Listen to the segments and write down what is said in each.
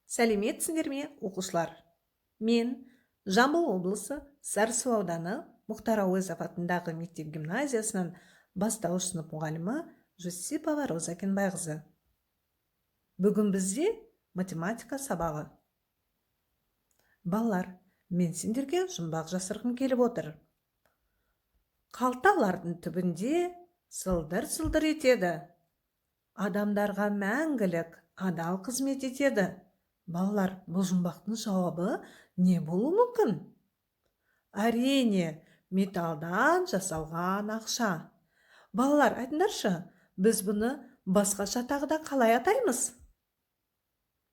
Сәлеметсіңдер ме, оқушылар? Мен Жамбыл облысы Сарысу ауданы Мұхтар Әуезов атындағы мектеп гимназиясының бастауыш сынып мұғалімі Жүсіпова Роза Кенбайқызы. Бүгін бізде математика сабағы. Балалар, мен сендерге жұмбақ жасырғым келіп отыр. Қалталардың түбінде сылдыр-сылдыр етеді. Адамдарға мәңгілік адал қызмет етеді. Балалар, бұл жұмбақтың жауабы не болуы мүмкін? Әрине, металдан жасалған ақша. Балалар, айтыңдаршы, біз бұны басқаша тағыда қалай атаймыз?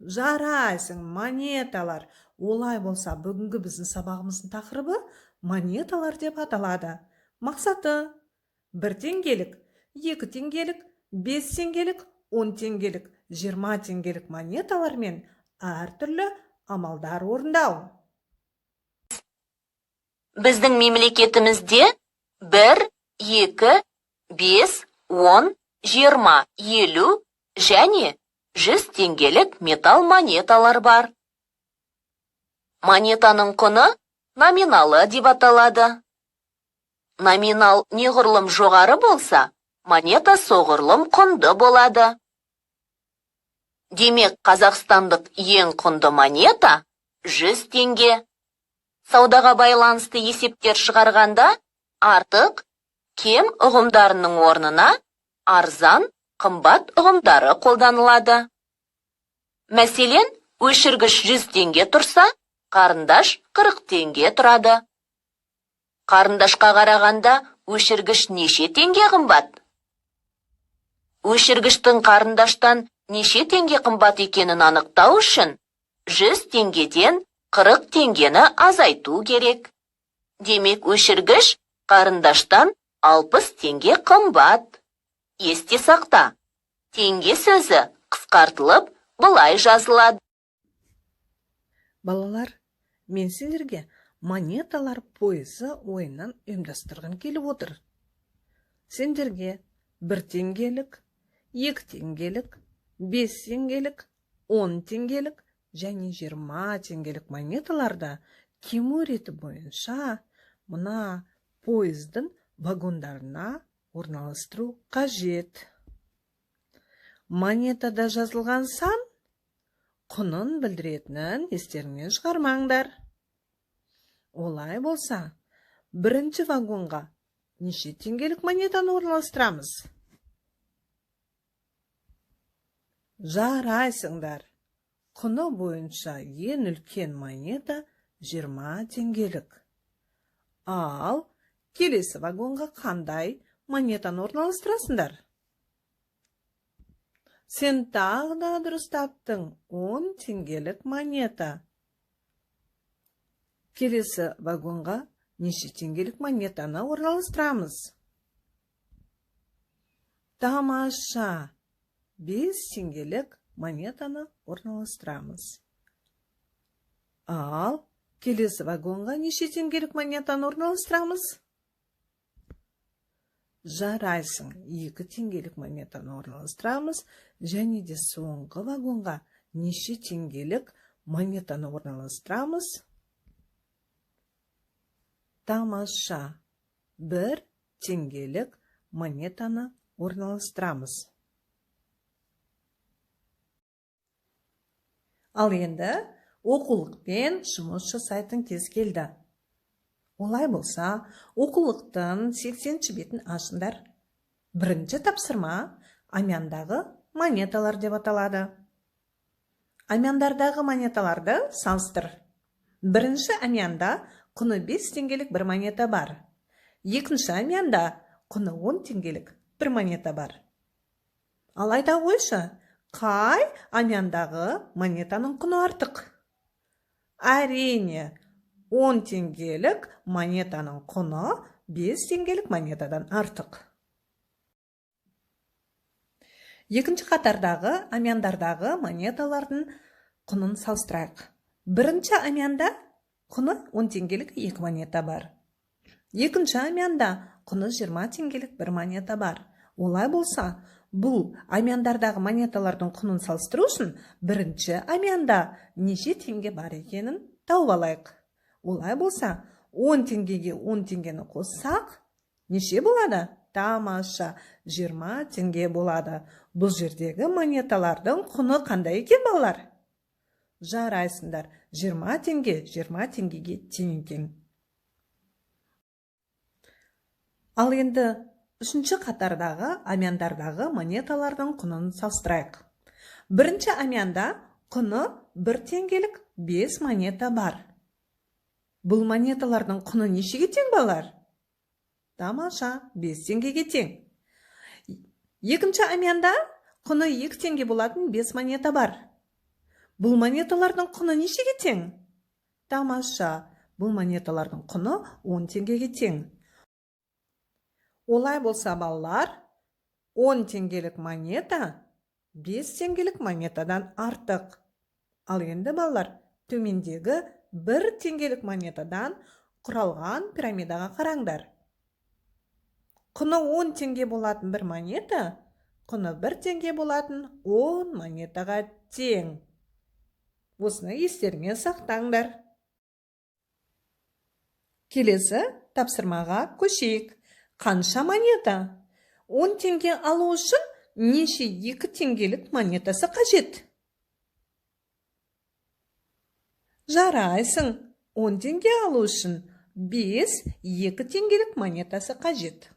Жарайсың, монеталар. Олай болса, бүгінгі біздің сабағымыздың тақырыбы монеталар деп аталады. Мақсаты: 1 теңгелік, 2 теңгелік, 5 теңгелік, 10 теңгелік, 20 теңгелік монеталар мен әртүрлі амалдар орындау. Біздің мемлекетімізде 1, 2, 5, 10, 20, 50 және 100 теңгелік металл монеталар бар. Монетаның құны номиналы деп аталады. Номинал неғұрлым жоғары болса, монета соғұрлым құнды болады. Демек, қазақстандық ең құнды монета 100 теңге. Саудаға байланысты есептер шығарғанда, артық, кем ұғымдарының орнына арзан, қымбат ұғымдары қолданылады. Мәселен, өшіргіш 100 теңге тұрса, қарындаш 40 теңге тұрады. Қарындашқа қарағанда өшіргіш неше теңге қымбат? Өшіргіштің қарындаштан неше теңге қымбат екенін анықтау үшін 100 теңгеден 40 теңгені азайту керек. Демек, өшіргіш қарындаштан 60 теңге қымбат. Есте сақта, теңге сөзі қысқартылып былай жазылады. Балалар, мен сендерге монеталар пойызы ойынын ұйымдастырғым келіп отыр. Сендерге 1 теңгелік, 2 теңгелік, 5 теңгелік, 10 теңгелік және 20 теңгелік монеталарды кему реті бойынша мына пойыздың вагондарына орналастыру қажет. Монетада жазылған сан құнын білдіретінін естеріңнен шығармаңдар. Олай болса, бірінші вагонға неше теңгелік монетаны орналастырамыз? Жарайсыңдар. Құны бойынша ең үлкен монета 20 теңгелік. Ал келесі вагонға қандай монетаны орналастырасыңдар? Сен тағы да дұрыс таптың, 10 теңгелік монета. Келесі вагонға неше теңгелік монетаны орналастырамыз? Тамаша! 5 теңгелік монетаны орналастырамыз. Ал келесі вагонға неше теңгелік монетаны орналастырамыз? Жарайсың, 2 теңгелік монетаны орналастырамыз, және де соңғы вагонға неше теңгелік монетаны орналастырамыз? Тамаша! 1 теңгелік монетаны орналастырамыз. Ал енді оқулықпен жұмыс жасайтын кез келді. Олай болса, оқулықтың 80-ші бетін ашыңдар. Бірінші тапсырма амяндағы монеталар деп аталады. Амяндардағы монеталарды салыстыр. Бірінші амянда құны 5 теңгелік бір монета бар. Екінші амянда құны 10 теңгелік бір монета бар. Ал айта қойшы, қай амяндағы монетаның құны артық? Әрине, 10 теңгелік монетаның құны 5 теңгелік монетадан артық. Екінші қатардағы амяндардағы монеталардың құнын салыстырайық. Бірінші амянда құны 10 теңгелік 2 монета бар. Екінші амянда құны 20 теңгелік бір монета бар. Олай болса, Бұл амиандардағы монеталардың құнын салыстыру үшін бірінші амианда неше теңге бар екенін тауып алайық. Олай болса, 10 теңгеге 10 теңгені қоссақ, неше болады? Тамаша, 20 теңге болады. Бұл жердегі монеталардың құны қандай екен балалар? Жарайсыңдар, 20 теңгеге тең екен. Ал енді үшінші қатардағы амиандардағы монеталардың құнын салыстырайық. Бірінші амианда құны 1 теңгелік 5 монета бар. Бұл монеталардың құны нешеге тең балалар? Тамаша, 5 теңгеге тең. Екінші амианда құны 2 теңге болатын 5 монета бар. Бұл монеталардың құны нешеге тең? Тамаша, бұл монеталардың құны 10 теңгеге тең. Олай болса балалар, 10 теңгелік монета 5 теңгелік монетадан артық. Ал енді балалар, төмендегі 1 теңгелік монетадан құралған пирамидаға қараңдар. Құны 10 теңге болатын бір монета, құны 1 теңге болатын 10 монетаға тең. Осыны естеріңе сақтаңдар. Келесі тапсырмаға көшейік. Қанша монета? 10 теңге алу үшін неше 2 теңгелік монетасы қажет? Жарайсың, 10 теңге алу үшін 5 2 теңгелік монетасы қажет.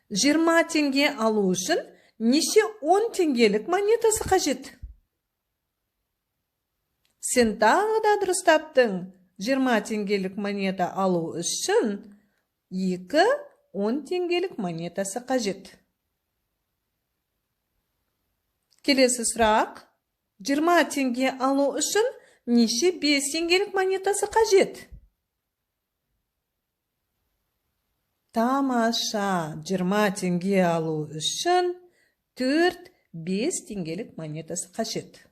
20 теңге алу үшін неше 10 теңгелік монетасы қажет? Сен тағы да дұрыс таптың. 20 теңгелік монета алу үшін 2 10 теңгелік монетасы қажет. Келесі сұрақ. 20 теңге алу үшін неше 5 теңгелік монетасы қажет? Тамаша, 20 теңге алу үшін 4-5 теңгелік монетасы қажет.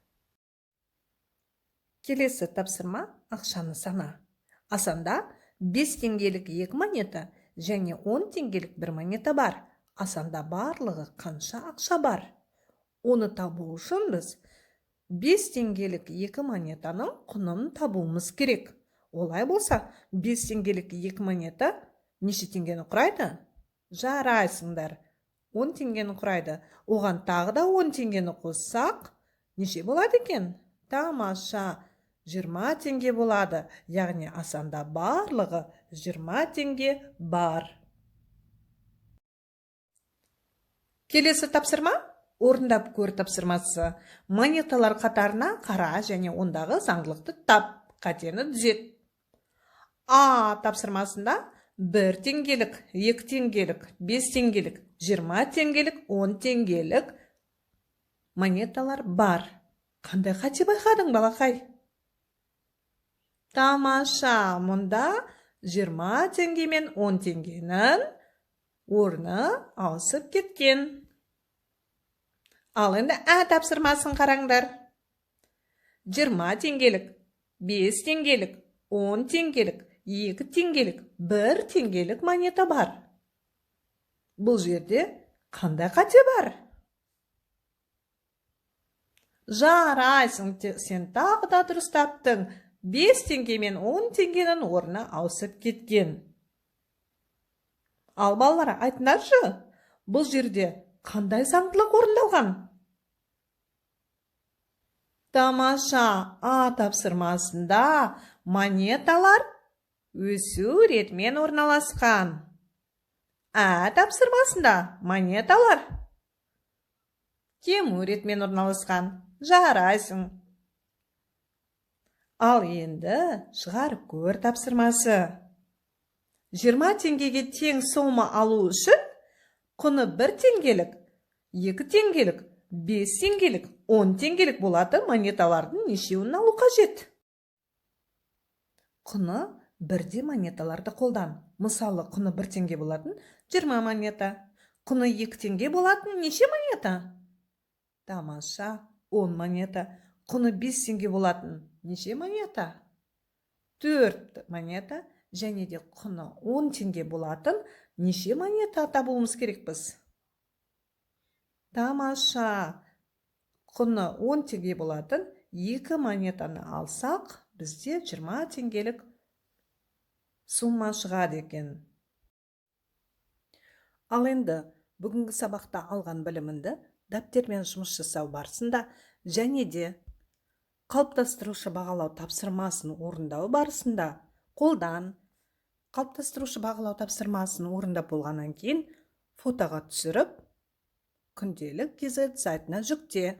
Келесі тапсырма ақшаны сана. Асанда 5 теңгелік 2 монета және 10 теңгелік 1 монета бар. Асанда барлығы қанша ақша бар? Оны табу үшін біз 5 теңгелік 2 монетаның құнын табуымыз керек. Олай болса, 5 теңгелік 2 монета неше теңгені құрайды? Жарайсыңдар, 10 теңгені құрайды. Оған тағы да 10 теңгені қоссақ, неше болады екен? Тамаша, 20 теңге болады. Яғни асанда барлығы 20 теңге бар. Келесі тапсырма орындап көр тапсырмасы. Монеталар қатарына қара және ондағы заңдылықты тап, қатені түзет. А тапсырмасында 1 теңгелік, 2 теңгелік, 5 теңгелік, 20 теңгелік, 10 теңгелік монеталар бар. Қандай қате байқадың, балақай? Тамаша, мұнда 20 теңге мен 10 теңгенің орны ауысып кеткен. Ал енді тапсырмасын қараңдар. 20 теңгелік, 5 теңгелік, 10 теңгелік, 2 теңгелік, 1 теңгелік монета бар. Бұл жерде қандай қате бар? Жарайсың, сен тағы да дұрыс таптың. 5 теңге мен 10 теңгенің орны ауысып кеткен. Ал балалар, айтыңдаршы, бұл жерде қандай заңдылық орындалған? Тамаша, тапсырмасында монеталар өсу ретімен орналасқан. Тапсырмасында монеталар кему ретімен орналасқан. Жарайсың. Ал енді шығарып көр тапсырмасы. 20 теңгеге тең сома алу үшін құны 1 теңгелік, 2 теңгелік, 5 теңгелік, 10 теңгелік болатын монеталардың нешеуін алу қажет? Құны бірде монеталарды қолдан. Мысалы, құны 1 теңге болатын 20 монета. Құны 2 теңге болатын неше монета? Тамаша, 10 монета. Құны 5 теңге болатын неше монета? 4 монета. Және де құны 10 теңге болатын неше монета табуымыз керек біз? Тамаша. Құны 10 теңге болатын 2 монетаны алсақ, бізде 20 теңгелік сумма шығады екен. Ал енді бүгінгі сабақта алған білімінді дәптермен жұмыс жасау барысында және де қалыптастырушы бағалау тапсырмасын орындау барысында қолдан қалыптастырушы бағалау тапсырмасын орындап болғаннан кейін фотоға түсіріп күнделік KZ сайтына жүкте.